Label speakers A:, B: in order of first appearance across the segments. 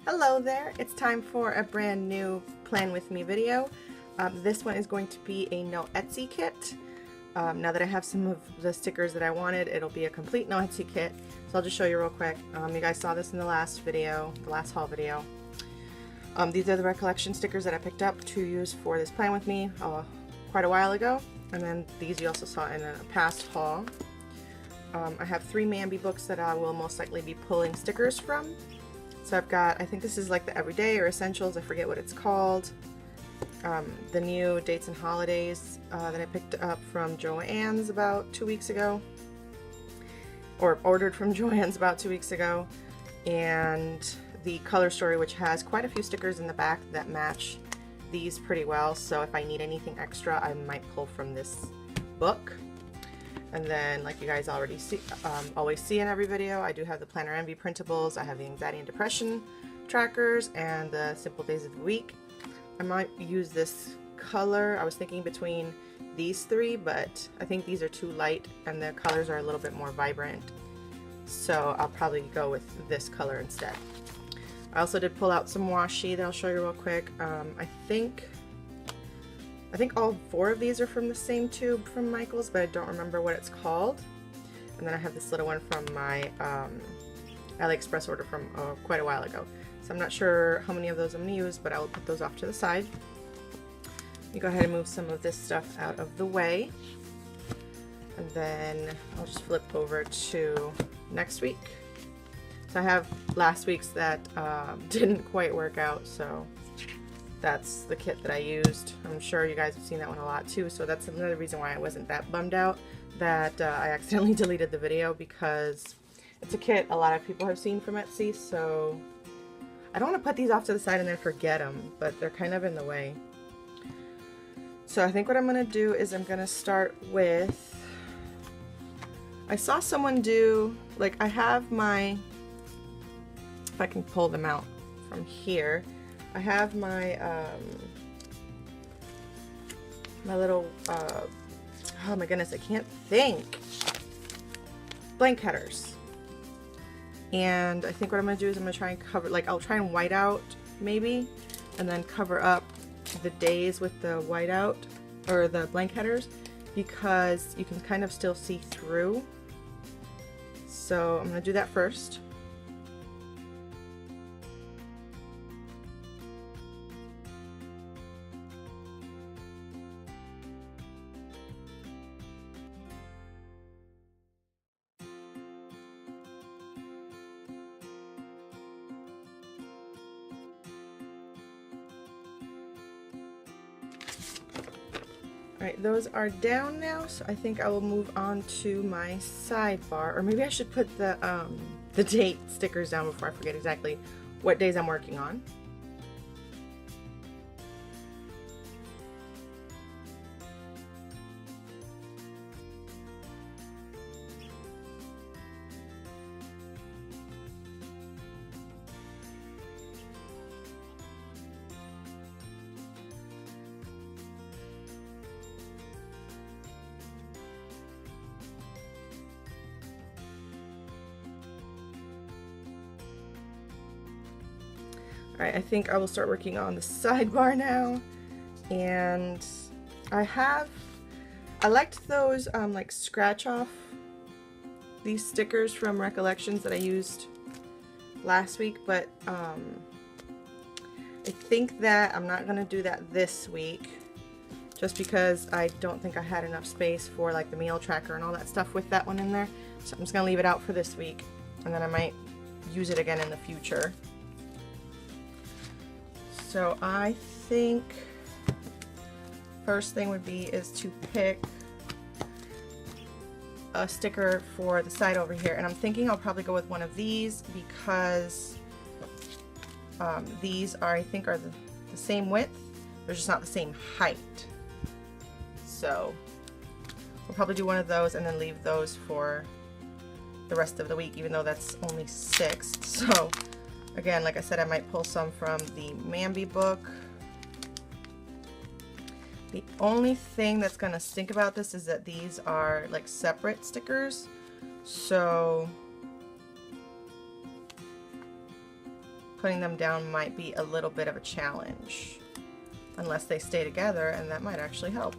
A: Hello there, it's time for a brand new Plan With Me video. This one is going to be a no Etsy kit. Now that I have some of the stickers that I wanted, it'll be a complete no Etsy kit. So I'll just show you real quick. You guys saw this in the last video, the last haul video. These are the recollection stickers that I picked up to use for this Plan With Me quite a while ago. And then these you also saw in a past haul. I have 3 Mambi books that I will most likely be pulling stickers from. So I've got, I think this is like the Everyday or Essentials, I forget what it's called. The new Dates and Holidays that I picked up from Joann's about 2 weeks ago. Or ordered from Joann's about 2 weeks ago. And the Color Story, which has quite a few stickers in the back that match these pretty well. So if I need anything extra, I might pull from this book. And then, like you guys already see, always see in every video, I do have the Planner Envy Printables. I have the Anxiety and Depression trackers and the Simple Days of the Week. I might use this color. I was thinking between these 3, but I think these are too light and the colors are a little bit more vibrant. So I'll probably go with this color instead. I also did pull out some washi that I'll show you real quick. I think all 4 of these are from the same tube from Michael's, but I don't remember what it's called. And then I have this little one from my AliExpress order from quite a while ago. So I'm not sure how many of those I'm going to use, but I will put those off to the side. Let me go ahead and move some of this stuff out of the way. And then I'll just flip over to next week. So I have last week's that didn't quite work out, so that's the kit that I used. I'm sure you guys have seen that one a lot too, so that's another reason why I wasn't that bummed out that I accidentally deleted the video, because it's a kit a lot of people have seen from Etsy, so I don't want to put these off to the side and then forget them, but they're kind of in the way. So I think what I'm going to do is I'm going to start with, I saw someone do, like I have my, if I can pull them out from here, I have my my little oh my goodness, I can't think, blank headers. And I think what I'm gonna do is I'm gonna try and cover, like I'll try and white out maybe, and then cover up the days with the white out or the blank headers, because you can kind of still see through. So I'm gonna do that first. Alright, those are down now, so I think I will move on to my sidebar, or maybe I should put the date stickers down before I forget exactly what days I'm working on. Alright, I think I will start working on the sidebar now, and I liked those like scratch off these stickers from Recollections that I used last week, but I think that I'm not going to do that this week, just because I don't think I had enough space for like the meal tracker and all that stuff with that one in there. So I'm just going to leave it out for this week, and then I might use it again in the future. So I think first thing would be is to pick a sticker for the side over here, and I'm thinking I'll probably go with one of these, because these are, I think, are the same width, they're just not the same height. So we'll probably do one of those and then leave those for the rest of the week, even though that's only 6. So again, like I said, I might pull some from the Mambi book. The only thing that's gonna stink about this is that these are like separate stickers. So putting them down might be a little bit of a challenge unless they stay together, and that might actually help.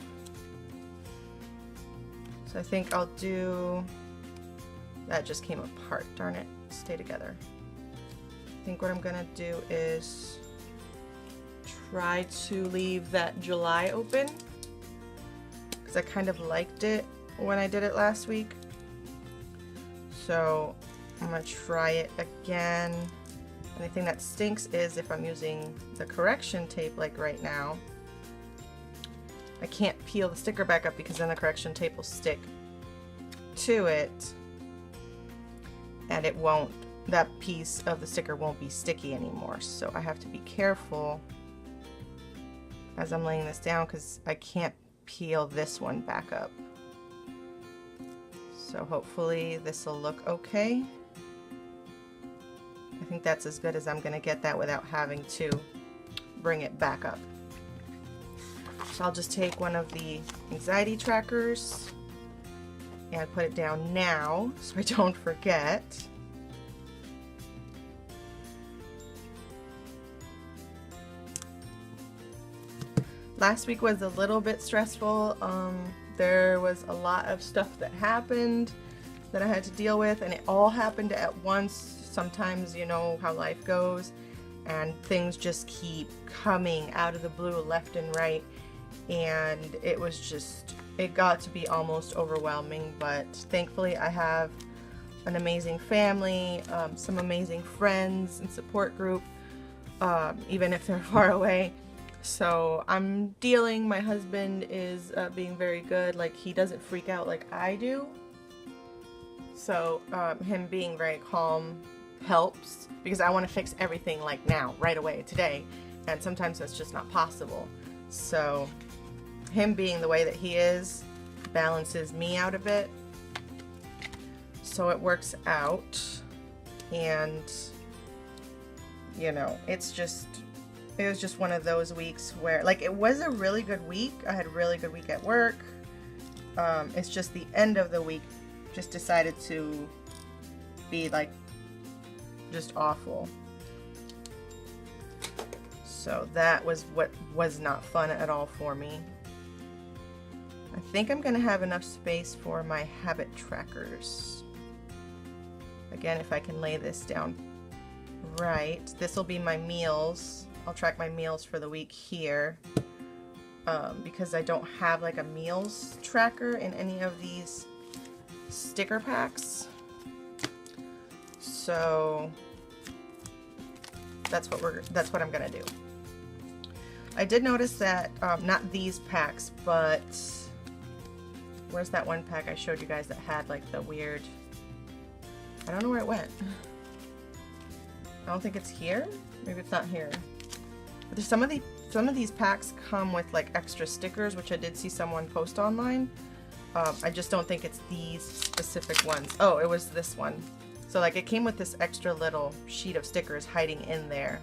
A: So I think I'll do, that just came apart, darn it, stay together. I think what I'm gonna do is try to leave that July open because I kind of liked it when I did it last week. So I'm gonna try it again. And the thing that stinks is if I'm using the correction tape like right now, I can't peel the sticker back up because then the correction tape will stick to it and it won't, that piece of the sticker won't be sticky anymore. So I have to be careful as I'm laying this down because I can't peel this one back up. So hopefully this will look okay. I think that's as good as I'm going to get that without having to bring it back up. So I'll just take one of the anxiety trackers and put it down now so I don't forget. Last week was a little bit stressful. There was a lot of stuff that happened that I had to deal with, and it all happened at once. Sometimes you know how life goes, and things just keep coming out of the blue left and right, and it was just, it got to be almost overwhelming. But thankfully I have an amazing family, some amazing friends and support group, even if they're far away. So I'm dealing. My husband is being very good. Like, he doesn't freak out like I do. So him being very calm helps because I want to fix everything like now, right away, today. And sometimes that's just not possible. So him being the way that he is balances me out a bit. So it works out. And, you know, it's just, it was just one of those weeks where, like, it was a really good week. I had a really good week at work. It's just the end of the week just decided to be like just awful. So that was what was not fun at all for me. I think I'm gonna have enough space for my habit trackers. Again, if I can lay this down right, this will be my meals. I'll track my meals for the week here because I don't have like a meals tracker in any of these sticker packs. So that's what I'm gonna do. I did notice that not these packs, but where's that one pack I showed you guys that had like the weird, I don't know where it went. I don't think it's here. Maybe it's not here. But there's some of these packs come with like extra stickers, which I did see someone post online. I just don't think it's these specific ones. Oh, it was this one. So like it came with this extra little sheet of stickers hiding in there.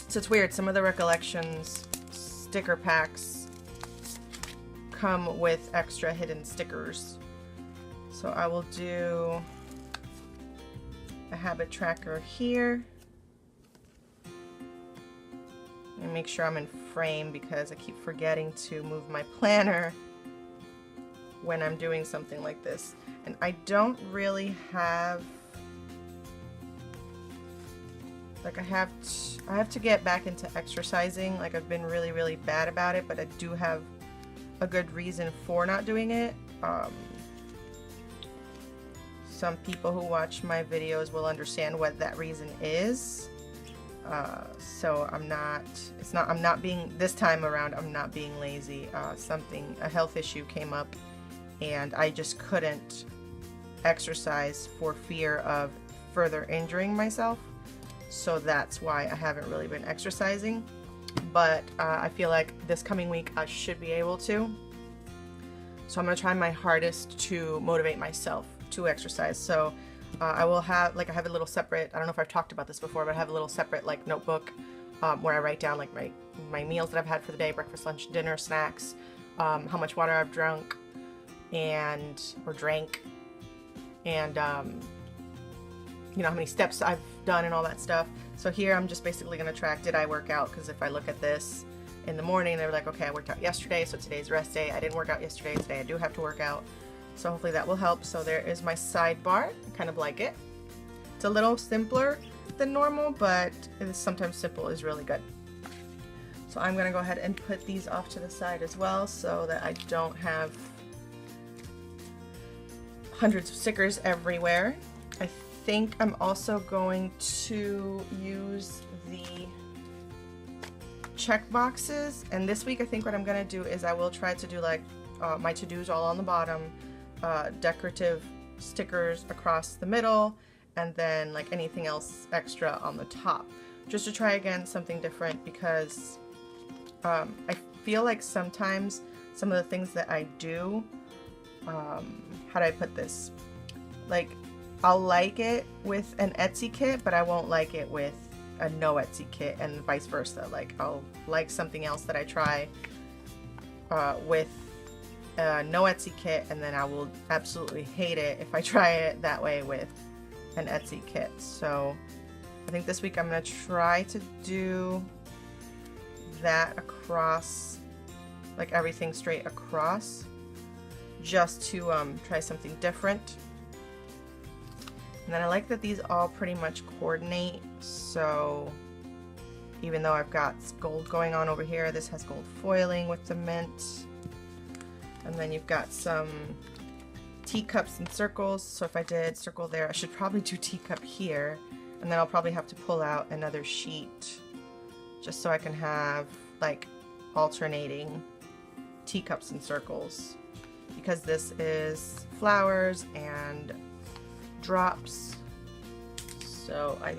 A: So it's weird. Some of the Recollections sticker packs come with extra hidden stickers. So I will do a habit tracker here. And make sure I'm in frame because I keep forgetting to move my planner when I'm doing something like this. And I don't really have, like I have to get back into exercising. Like I've been really, really bad about it, but I do have a good reason for not doing it. Some people who watch my videos will understand what that reason is. So I'm not being, this time around, I'm not being lazy. A health issue came up and I just couldn't exercise for fear of further injuring myself. So that's why I haven't really been exercising. But I feel like this coming week I should be able to. So I'm gonna try my hardest to motivate myself to exercise. So I will have, like, I have a little separate, I don't know if I've talked about this before, but I have a little separate like notebook where I write down like my meals that I've had for the day, breakfast, lunch, dinner, snacks, how much water I've drunk or drank, and you know, how many steps I've done and all that stuff. So here I'm just basically going to track, did I work out? Because if I look at this in the morning, they're like, okay, I worked out yesterday, so today's rest day. I didn't work out yesterday, today I do have to work out. So hopefully that will help. So there is my sidebar. I kind of like it. It's a little simpler than normal, but sometimes simple is really good. So I'm going to go ahead and put these off to the side as well so that I don't have hundreds of stickers everywhere. I think I'm also going to use the check boxes, and this week I think what I'm going to do is I will try to do like my to-dos all on the bottom, decorative stickers across the middle, and then like anything else extra on the top, just to try again something different, because I feel like sometimes some of the things that I do, how do I put this, like I'll like it with an Etsy kit, but I won't like it with a no Etsy kit, and vice versa. Like I'll like something else that I try with a no Etsy kit, and then I will absolutely hate it if I try it that way with an Etsy kit. So I think this week I'm going to try to do that across, like everything straight across, just to try something different. And then I like that these all pretty much coordinate, so even though I've got gold going on over here, this has gold foiling with the mint. And then you've got some teacups and circles, so if I did circle there, I should probably do teacup here, and then I'll probably have to pull out another sheet just so I can have like alternating teacups and circles, because this is flowers and drops, so I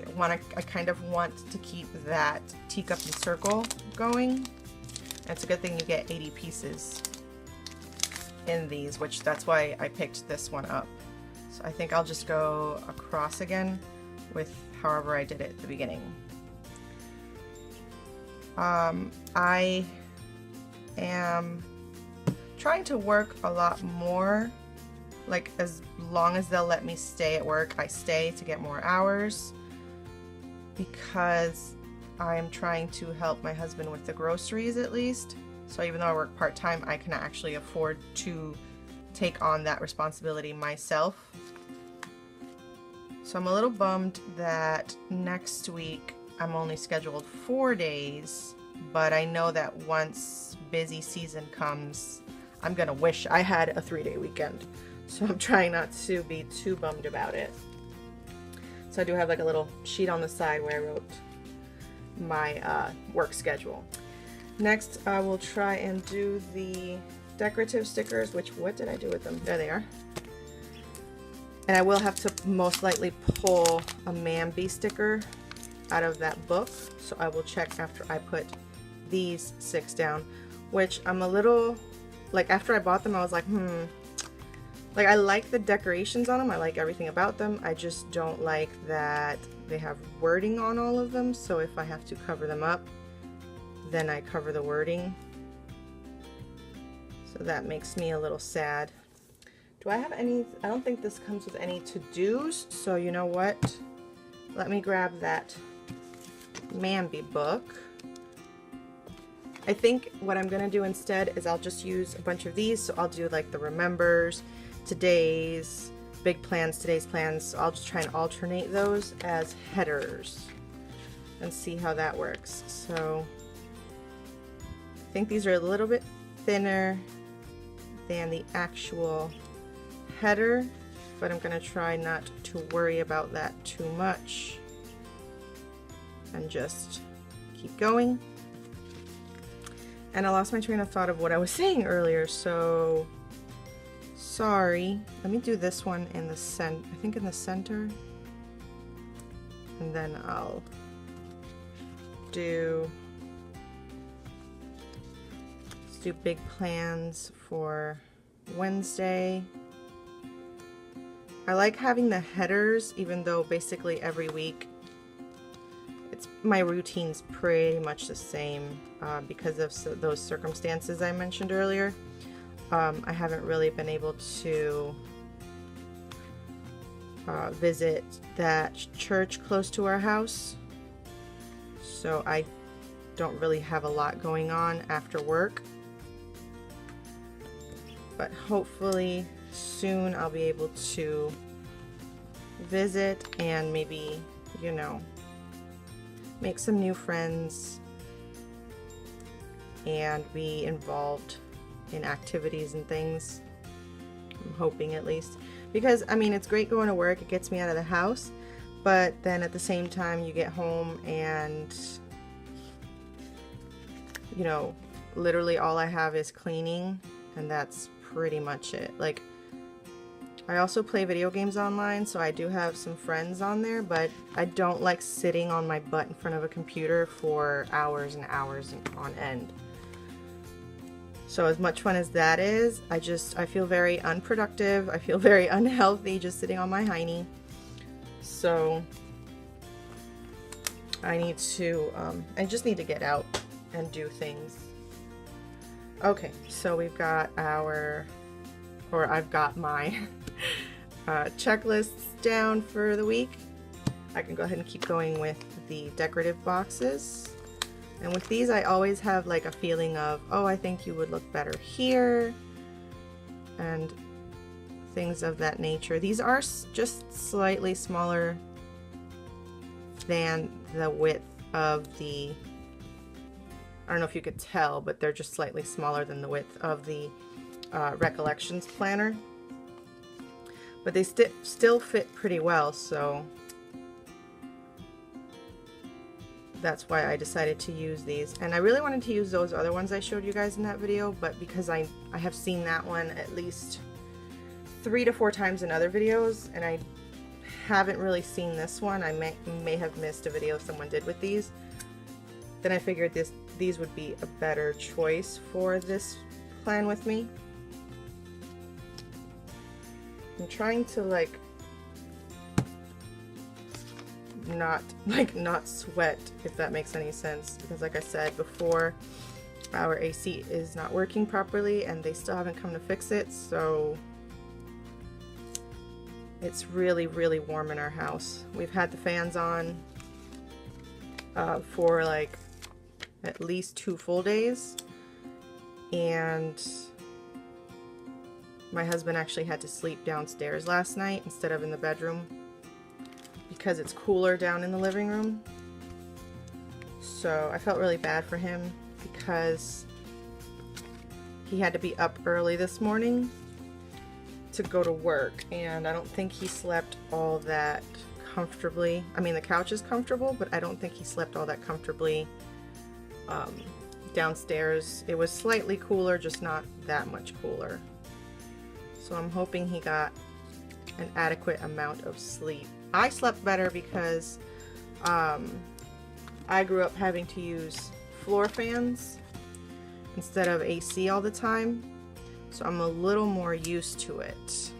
A: kind of want to keep that teacup and circle going. And it's a good thing you get 80 pieces in these, which that's why I picked this one up. So I think I'll just go across again with however I did it at the beginning. I am trying to work a lot more, like as long as they'll let me stay at work, I stay to get more hours, because I'm trying to help my husband with the groceries at least. So even though I work part-time, I can actually afford to take on that responsibility myself. So I'm a little bummed that next week I'm only scheduled 4 days, but I know that once busy season comes, I'm gonna wish I had a 3-day weekend. So I'm trying not to be too bummed about it. So I do have like a little sheet on the side where I wrote my work schedule. Next, I will try and do the decorative stickers, which, what did I do with them? There they are. And I will have to most likely pull a Mambi sticker out of that book. So I will check after I put these 6 down, which I'm a little, like after I bought them, I was like, like I like the decorations on them. I like everything about them. I just don't like that they have wording on all of them. So if I have to cover them up, then I cover the wording. So that makes me a little sad. Do I have any? I don't think this comes with any to-dos. So you know what? Let me grab that Mambi book. I think what I'm gonna do instead is I'll just use a bunch of these. So I'll do like the remembers, today's, big plans, today's plans. So I'll just try and alternate those as headers and see how that works. So I think these are a little bit thinner than the actual header, but I'm gonna try not to worry about that too much and just keep going. And I lost my train of thought of what I was saying earlier, so sorry. Let me do this one in the I think in the center, and then I'll do big plans for Wednesday. I like having the headers, even though basically every week my routine's pretty much the same because of those circumstances I mentioned earlier. I haven't really been able to visit that church close to our house. So I don't really have a lot going on after work. But hopefully soon I'll be able to visit and maybe, you know, make some new friends and be involved in activities and things. I'm hoping, at least, because I mean, it's great going to work, it gets me out of the house, but then at the same time you get home and, you know, literally all I have is cleaning, and that's pretty much it. Like, I also play video games online, so I do have some friends on there, but I don't like sitting on my butt in front of a computer for hours and hours on end. So as much fun as that is, I feel very unproductive. I feel very unhealthy just sitting on my hiney. So I just need to get out and do things. Okay, so we've got I've got my checklists down for the week. I can go ahead and keep going with the decorative boxes. And with these, I always have like a feeling of, oh, I think you would look better here, and things of that nature. These are just slightly smaller than the width of the, I don't know if you could tell, but they're just slightly smaller than the width of the Recollections planner. But they still fit pretty well, so that's why I decided to use these. And I really wanted to use those other ones I showed you guys in that video, but because I have seen that one at least 3 to 4 times in other videos, and I haven't really seen this one. I may have missed a video someone did with these. Then I figured these would be a better choice for this plan with me. I'm trying to like not sweat, if that makes any sense, because like I said before, our AC is not working properly and they still haven't come to fix it, so it's really warm in our house. We've had the fans on for like at least 2 full days, and my husband actually had to sleep downstairs last night instead of in the bedroom because it's cooler down in the living room. So I felt really bad for him because he had to be up early this morning to go to work, and I don't think he slept all that comfortably. I mean, the couch is comfortable, but I don't think he slept all that comfortably downstairs. It was slightly cooler, just not that much cooler. So I'm hoping he got an adequate amount of sleep. I slept better because I grew up having to use floor fans instead of AC all the time, so I'm a little more used to it.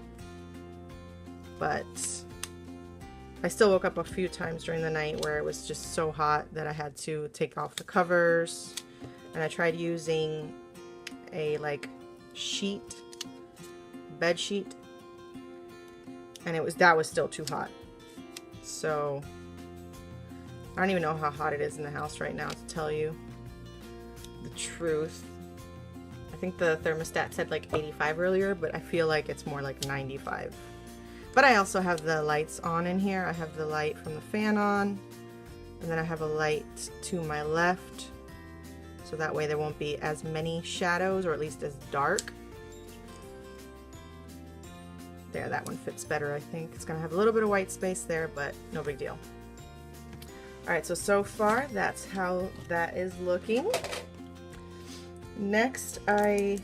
A: But I still woke up a few times during the night where it was just so hot that I had to take off the covers, and I tried using a like bed sheet, and that was still too hot. So I don't even know how hot it is in the house right now, to tell you the truth. I think the thermostat said like 85 earlier, but I feel like it's more like 95. But I also have the lights on in here. I have the light from the fan on, and then I have a light to my left, so that way there won't be as many shadows, or at least as dark. There, that one fits better, I think. It's gonna have a little bit of white space there, but no big deal. Alright, so far that's how that is looking. Next, I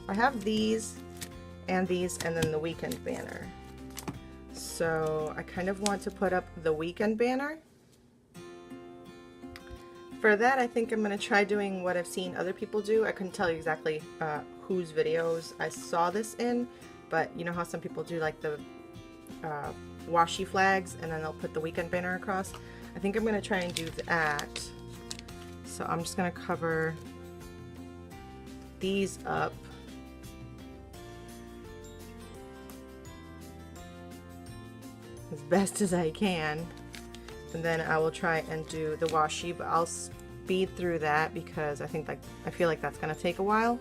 A: have these, and then the weekend banner. So I kind of want to put up the weekend banner. For that, I think I'm going to try doing what I've seen other people do. I couldn't tell you exactly whose videos I saw this in, but you know how some people do like the washi flags and then they'll put the weekend banner across? I think I'm going to try and do that. So I'm just going to cover these up. as best as I can. And then I will try and do the washi, but I'll speed through that because I feel like that's gonna take a while.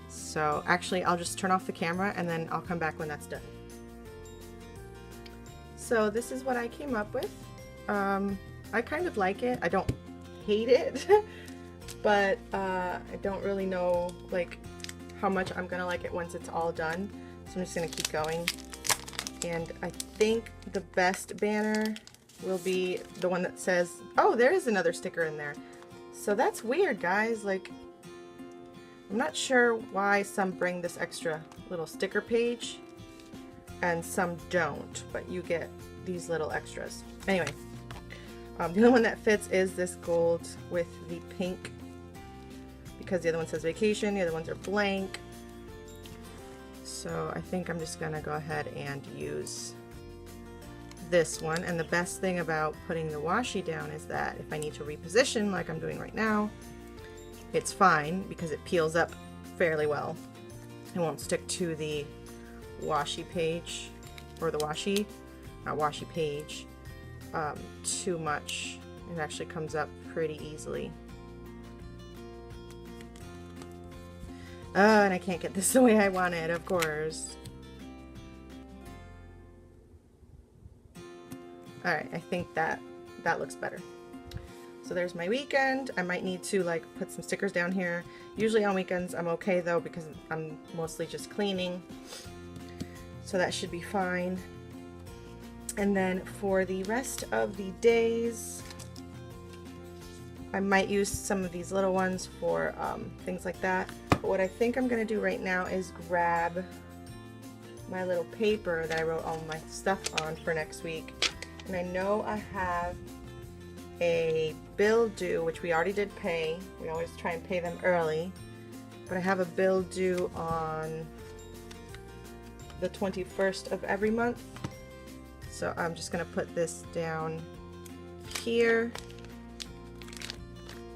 A: So actually I'll just turn off the camera and then I'll come back when that's done. So this is what I came up with. I kind of like it. I don't hate it, but I don't really know like how much I'm gonna like it once it's all done. So I'm just gonna keep going. And I think the best banner will be the one that says, oh, there is another sticker in there. So that's weird, guys. Like, I'm not sure why some bring this extra little sticker page and some don't, but you get these little extras. Anyway, the only one that fits is this gold with the pink, because the other one says vacation, the other ones are blank. So I think I'm just gonna go ahead and use this one. And the best thing about putting the washi down is that if I need to reposition like I'm doing right now, it's fine because it peels up fairly well. It won't stick to the washi page, or the washi, not washi page, too much. It actually comes up pretty easily. And I can't get this the way I want it, of course. Alright, I think that looks better. So there's my weekend. I might need to like put some stickers down here. Usually on weekends I'm okay though, because I'm mostly just cleaning. So that should be fine. And then for the rest of the days, I might use some of these little ones for things like that. But what I think I'm going to do right now is grab my little paper that I wrote all my stuff on for next week. And I know I have a bill due, which we already did pay. We always try and pay them early. But I have a bill due on the 21st of every month. So I'm just going to put this down here.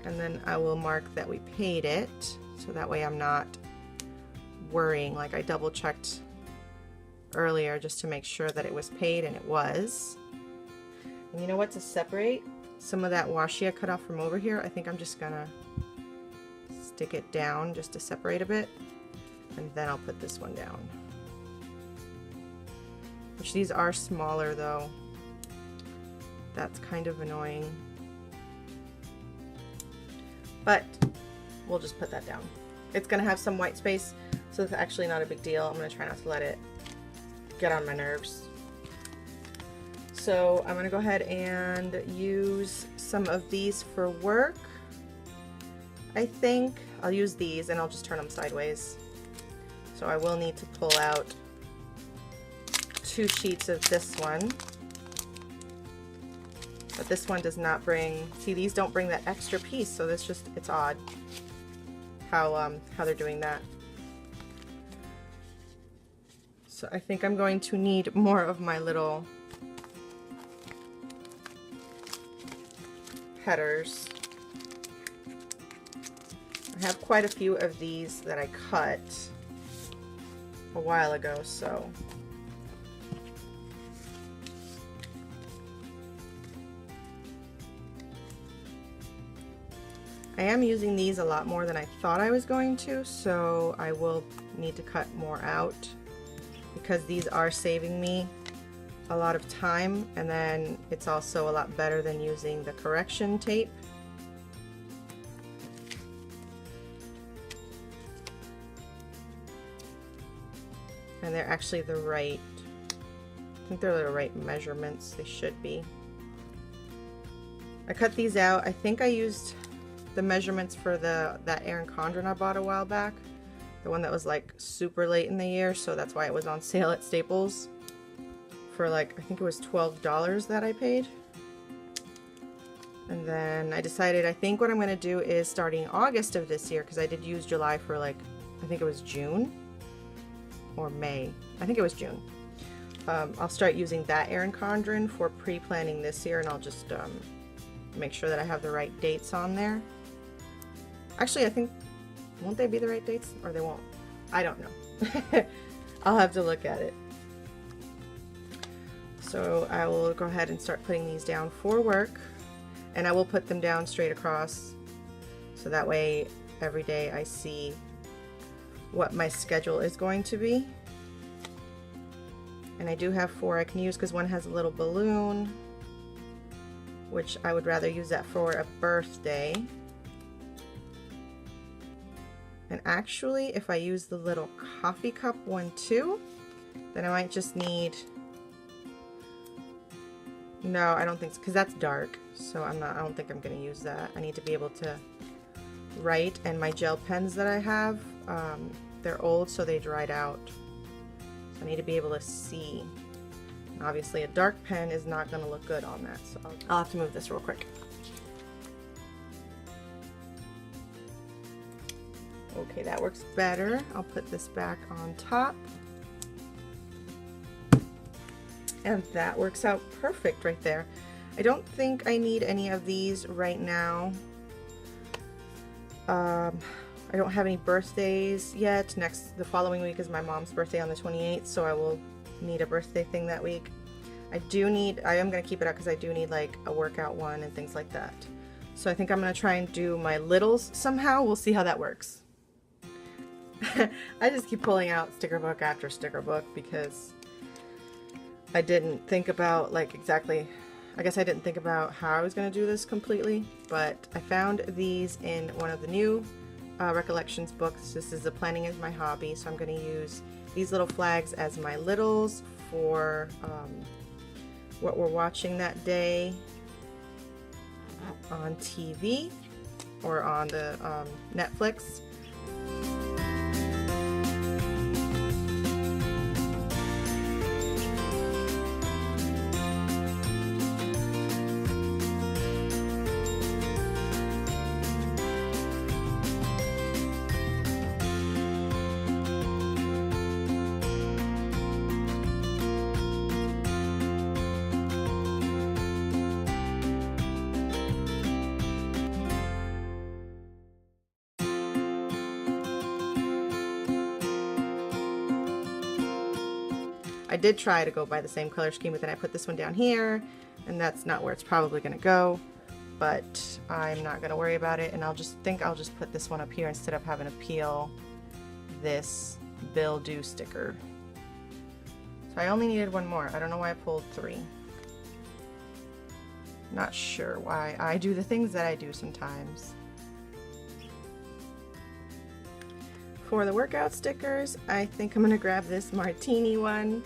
A: And then I will mark that we paid it. So that way I'm not worrying. Like, I double checked earlier just to make sure that it was paid, and it was. And you know what, to separate some of that washi I cut off from over here, I think I'm just gonna stick it down just to separate a bit, and then I'll put this one down. Which these are smaller though. That's kind of annoying. But we'll just put that down. It's gonna have some white space, so it's actually not a big deal. I'm gonna try not to let it get on my nerves. So I'm gonna go ahead and use some of these for work. I think I'll use these and I'll just turn them sideways. So I will need to pull out 2 sheets of this one. But this one does not bring, see, these don't bring that extra piece, so this just, it's odd how they're doing that. So I think I'm going to need more of my little headers. I have quite a few of these that I cut a while ago, so I am using these a lot more than I thought I was going to, so I will need to cut more out because these are saving me a lot of time, and then it's also a lot better than using the correction tape. And they're actually the right, I think they're the right measurements, they should be. I cut these out. I think I used the measurements for that Erin Condren I bought a while back, the one that was like super late in the year, so that's why it was on sale at Staples for like, I think it was $12 that I paid. And then I decided, I think what I'm going to do is starting August of this year, because I did use July for like, I think it was June or May, I think it was June. I'll start using that Erin Condren for pre-planning this year, and I'll just make sure that I have the right dates on there. Actually, I think, won't they be the right dates? Or they won't? I don't know. I'll have to look at it. So I will go ahead and start putting these down for work, and I will put them down straight across so that way every day I see what my schedule is going to be. And I do have 4 I can use because one has a little balloon, which I would rather use that for a birthday. And actually, if I use the little coffee cup one too, then I might just need, no, I don't think so, because that's dark, so I don't think I'm going to use that. I need to be able to write, and my gel pens that I have, they're old, so they dried out. So I need to be able to see. And obviously a dark pen is not going to look good on that, so I'll have to move this real quick. Okay, that works better. I'll put this back on top. And that works out perfect right there. I don't think I need any of these right now. I don't have any birthdays yet. The following week is my mom's birthday on the 28th, so I will need a birthday thing that week. I am going to keep it out because I do need like a workout one and things like that. So I think I'm going to try and do my littles somehow. We'll see how that works. I just keep pulling out sticker book after sticker book because I didn't think about like exactly, I guess I didn't think about how I was going to do this completely, but I found these in one of the new Recollections books. This is the Planning is My Hobby, so I'm going to use these little flags as my littles for what we're watching that day on TV or on the Netflix. I did try to go by the same color scheme, but then I put this one down here, and that's not where it's probably going to go, but I'm not going to worry about it, and I'll just put this one up here instead of having to peel this Bill Do sticker. So I only needed one more. I don't know why I pulled 3. Not sure why I do the things that I do sometimes. For the workout stickers, I think I'm going to grab this martini one,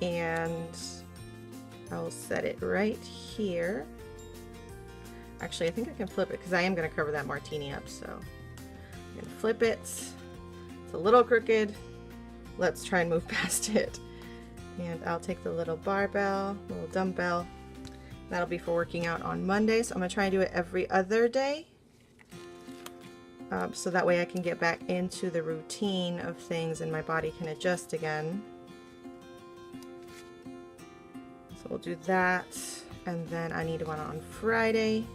A: and I'll set it right here. Actually, I think I can flip it because I am going to cover that martini up, so I'm going to flip it. It's a little crooked. Let's try and move past it. And I'll take the little barbell, little dumbbell. That'll be for working out on Monday, so I'm going to try and do it every other day. So that way I can get back into the routine of things and my body can adjust again. So we'll do that, and then I need one on Friday.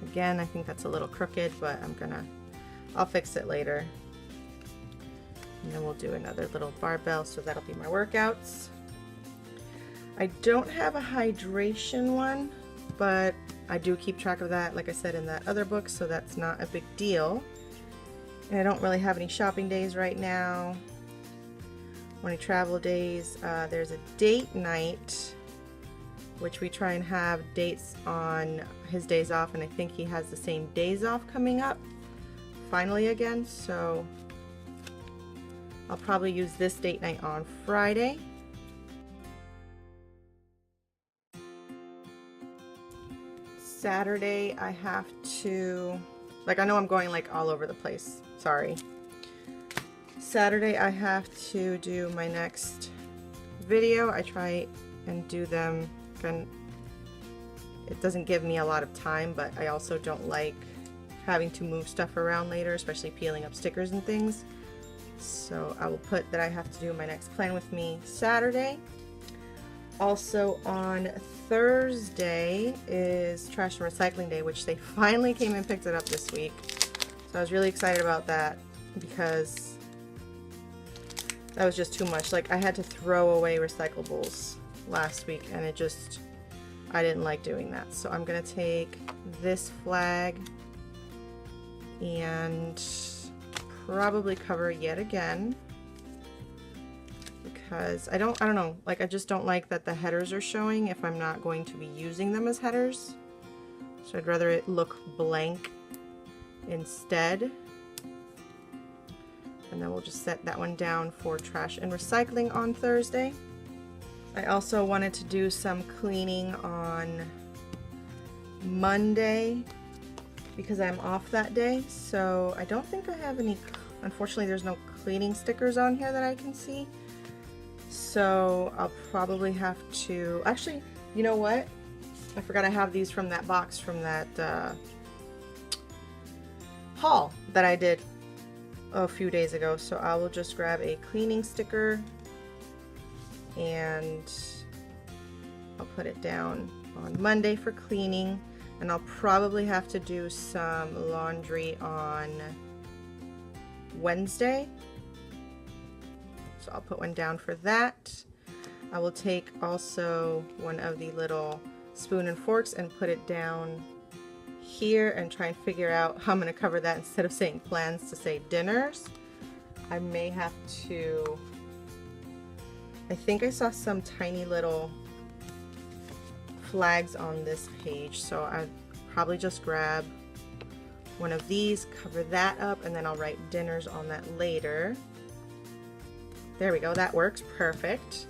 A: Again, I think that's a little crooked, but I'll fix it later. And then we'll do another little barbell, so that'll be my workouts. I don't have a hydration one, but I do keep track of that, like I said, in that other book, so that's not a big deal. And I don't really have any shopping days right now, or any travel days. There's a date night, which we try and have dates on his days off, and I think he has the same days off coming up finally again, so I'll probably use this date night on Friday. Saturday I have to, I know I'm going all over the place, sorry. Saturday I have to do my next video. I try and do them, it doesn't give me a lot of time, but I also don't like having to move stuff around later, especially peeling up stickers and things. So I will put that I have to do my next plan with me Saturday. Also on Thursday is trash and recycling day, which they finally came and picked it up this week. So I was really excited about that because that was just too much. Like, I had to throw away recyclables last week, and I didn't like doing that. So I'm gonna take this flag and probably cover yet again, because I don't know, like, I just don't like that the headers are showing if I'm not going to be using them as headers. So I'd rather it look blank instead. And then we'll just set that one down for trash and recycling on Thursday. I also wanted to do some cleaning on Monday because I'm off that day. So I don't think I have any, unfortunately there's no cleaning stickers on here that I can see. So I'll probably have to, actually, you know what? I forgot I have these from that box from that haul that I did a few days ago. So I will just grab a cleaning sticker and I'll put it down on Monday for cleaning, and I'll probably have to do some laundry on Wednesday. So I'll put one down for that. I will take also one of the little spoon and forks and put it down here and try and figure out how I'm going to cover that. Instead of saying plans to say dinners, I may have to, I think I saw some tiny little flags on this page, so I'd probably just grab one of these, cover that up, and then I'll write dinners on that later. There we go, that works perfect.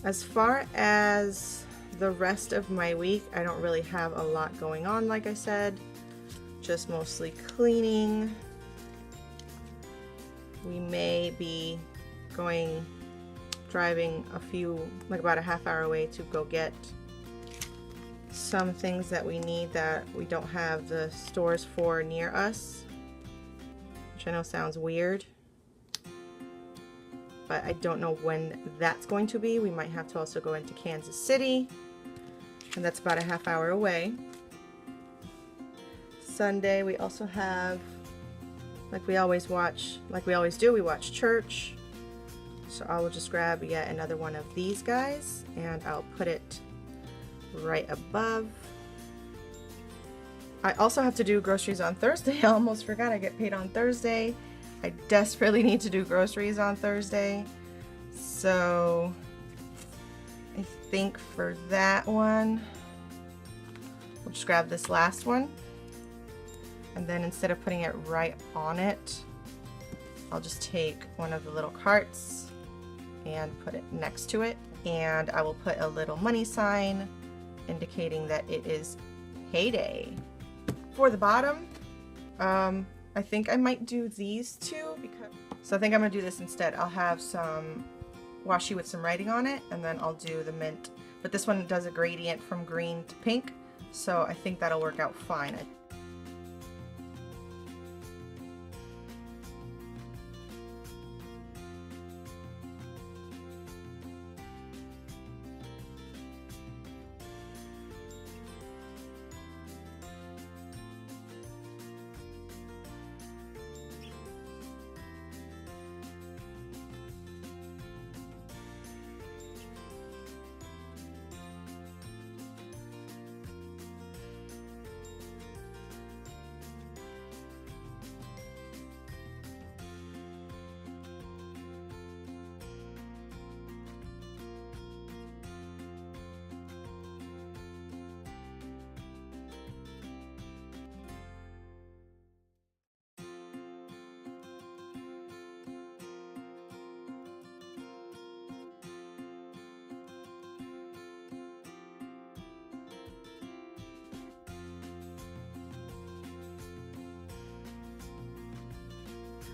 A: As far as the rest of my week, I don't really have a lot going on, like I said, just mostly cleaning. We may be driving about a half-hour away to go get some things that we need that we don't have the stores for near us, which I know sounds weird, but I don't know when that's going to be. We might have to also go into Kansas City, and that's about a half-hour away. Sunday we also have, like we always do, we watch church. So I will just grab yet another one of these guys and I'll put it right above. I also have to do groceries on Thursday. I almost forgot I get paid on Thursday. I desperately need to do groceries on Thursday. So I think for that one, we'll just grab this last one. And then instead of putting it right on it, I'll just take one of the little carts and put it next to it. And I will put a little money sign indicating that it is payday. For the bottom, I think I might do these two, so I think I'm gonna do this instead. I'll have some washi with some writing on it, and then I'll do the mint. But this one does a gradient from green to pink, so I think that'll work out fine.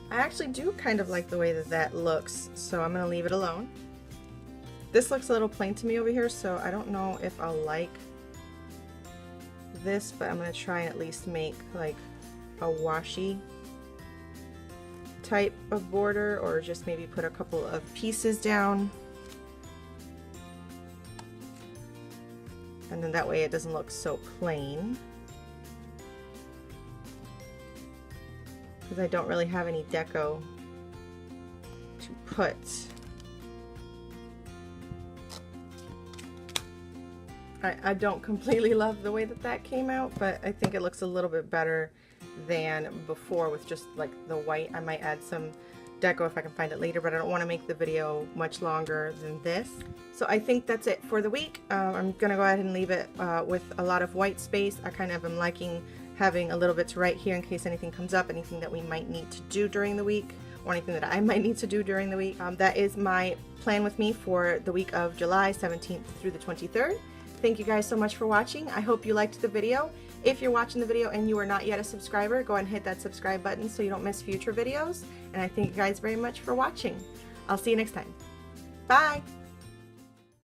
A: I actually do kind of like the way that that looks, so I'm going to leave it alone. This looks a little plain to me over here, so I don't know if I'll like this, but I'm going to try and at least make like a washi type of border, or just maybe put a couple of pieces down. And then that way it doesn't look so plain. Because I don't really have any deco put I don't completely love the way that that came out, but I think it looks a little bit better than before with just like the white. I might add some deco if I can find it later, but I don't want to make the video much longer than this. So I think that's it for the week. I'm gonna go ahead and leave it with a lot of white space. I kind of am liking having a little bit to write here in case anything comes up, anything that we might need to do during the week, or anything that I might need to do during the week. That is my plan with me for the week of July 17th through the 23rd. Thank you guys so much for watching. I hope you liked the video. If you're watching the video and you are not yet a subscriber, go ahead and hit that subscribe button so you don't miss future videos. And I thank you guys very much for watching. I'll see you next time. Bye!